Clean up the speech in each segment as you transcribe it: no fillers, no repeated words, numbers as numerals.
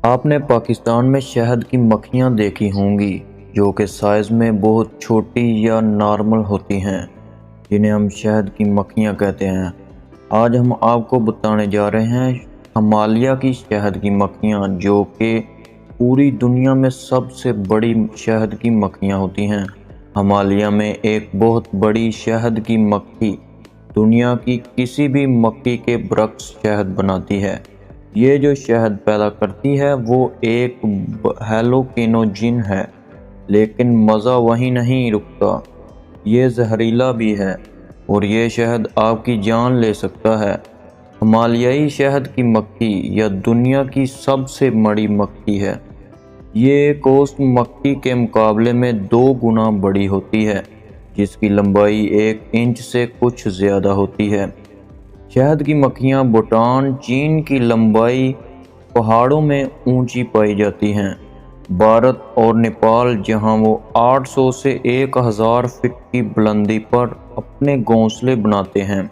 آپ نے پاکستان میں شہد کی مکھیاں دیکھی ہوں گی جو کہ سائز میں بہت چھوٹی یا نارمل ہوتی ہیں، جنہیں ہم شہد کی مکھیاں کہتے ہیں۔ آج ہم آپ کو بتانے جا رہے ہیں ہمالیہ کی شہد کی مکھیاں، جو کہ پوری دنیا میں سب سے بڑی شہد کی مکھیاں ہوتی ہیں۔ ہمالیہ میں ایک بہت بڑی شہد کی مکھی دنیا کی کسی بھی مکھی کے برعکس شہد بناتی ہے۔ یہ جو شہد پیدا کرتی ہے وہ ایک ہیلوکینوجن ہے، لیکن مزہ وہیں نہیں رکتا، یہ زہریلا بھی ہے اور یہ شہد آپ کی جان لے سکتا ہے۔ ہمالیائی شہد کی مکھی یا دنیا کی سب سے بڑی مکھی ہے۔ یہ کوسٹ مکھی کے مقابلے میں 2 گنا بڑی ہوتی ہے، جس کی لمبائی 1 انچ سے کچھ زیادہ ہوتی ہے۔ شہد کی مکھیاں بھوٹان، چین کی لمبائی پہاڑوں میں اونچی پائی جاتی ہیں۔ بھارت اور نیپال، جہاں وہ 800 سے 1000 فٹ کی بلندی پر اپنے گھونسلے بناتے ہیں۔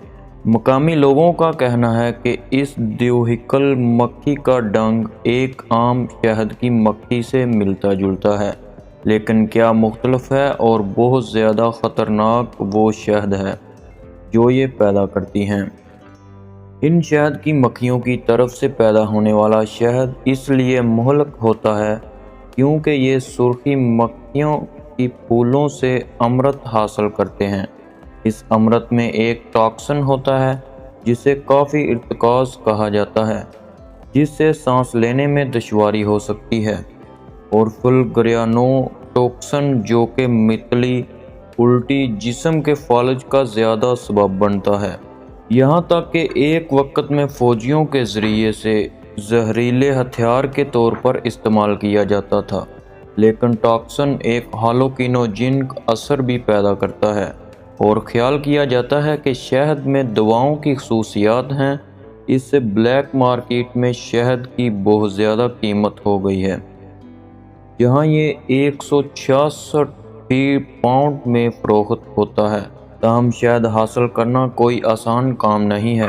مقامی لوگوں کا کہنا ہے کہ اس دیوہکل مکھی کا ڈنگ ایک عام شہد کی مکھی سے ملتا جلتا ہے، لیکن کیا مختلف ہے اور بہت زیادہ خطرناک وہ شہد ہے جو یہ پیدا کرتی ہیں۔ ان شہد کی مکھیوں کی طرف سے پیدا ہونے والا شہد اس لیے مہلک ہوتا ہے کیونکہ یہ سرخی مکھیوں کی پھولوں سے امرت حاصل کرتے ہیں۔ اس امرت میں ایک ٹاکسن ہوتا ہے جسے کافی ارتکاز کہا جاتا ہے، جس سے سانس لینے میں دشواری ہو سکتی ہے، اور فلگریانو ٹوکسن جو کہ متلی الٹی جسم کے فالج کا زیادہ سبب بنتا ہے۔ یہاں تک کہ ایک وقت میں فوجیوں کے ذریعے سے زہریلے ہتھیار کے طور پر استعمال کیا جاتا تھا، لیکن ٹاکسن ایک ہیلوکینوجنک اثر بھی پیدا کرتا ہے اور خیال کیا جاتا ہے کہ شہد میں دواؤں کی خصوصیات ہیں۔ اس سے بلیک مارکیٹ میں شہد کی بہت زیادہ قیمت ہو گئی ہے، جہاں یہ 166 فی پاؤنڈ میں فروخت ہوتا ہے۔ تاہم شہد حاصل کرنا کوئی آسان کام نہیں ہے۔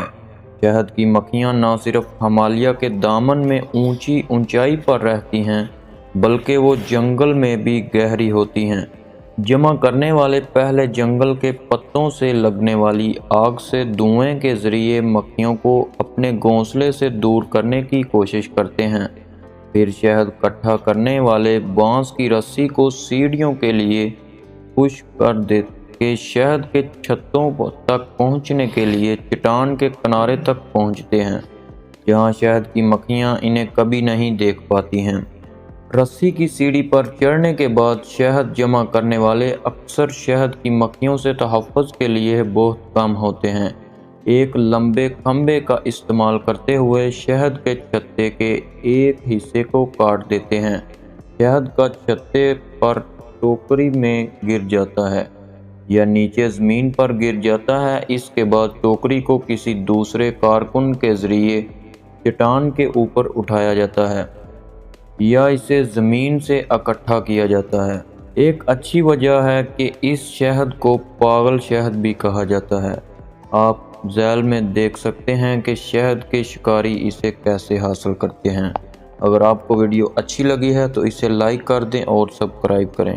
شہد کی مکھیاں نہ صرف ہمالیہ کے دامن میں اونچی اونچائی پر رہتی ہیں، بلکہ وہ جنگل میں بھی گہری ہوتی ہیں۔ جمع کرنے والے پہلے جنگل کے پتوں سے لگنے والی آگ سے دھوئیں کے ذریعے مکھیوں کو اپنے گھونسلے سے دور کرنے کی کوشش کرتے ہیں۔ پھر شہد اکٹھا کرنے والے بانس کی رسی کو سیڑھیوں کے لیے خشک کر دے کے شہد کے چھتوں تک پہنچنے کے لیے چٹان کے کنارے تک پہنچتے ہیں، جہاں شہد کی مکھیاں انہیں کبھی نہیں دیکھ پاتی ہیں۔ رسی کی سیڑھی پر چڑھنے کے بعد شہد جمع کرنے والے اکثر شہد کی مکھیوں سے تحفظ کے لیے بہت کم ہوتے ہیں۔ ایک لمبے کھمبے کا استعمال کرتے ہوئے شہد کے چھتے کے ایک حصے کو کاٹ دیتے ہیں۔ شہد کا چھتے پر ٹوکری میں گر جاتا ہے یا نیچے زمین پر گر جاتا ہے۔ اس کے بعد ٹوکری کو کسی دوسرے کارکن کے ذریعے چٹان کے اوپر اٹھایا جاتا ہے یا اسے زمین سے اکٹھا کیا جاتا ہے۔ ایک اچھی وجہ ہے کہ اس شہد کو پاگل شہد بھی کہا جاتا ہے۔ آپ ذیل میں دیکھ سکتے ہیں کہ شہد کے شکاری اسے کیسے حاصل کرتے ہیں۔ اگر آپ کو ویڈیو اچھی لگی ہے تو اسے لائک کر دیں اور سبسکرائب کریں۔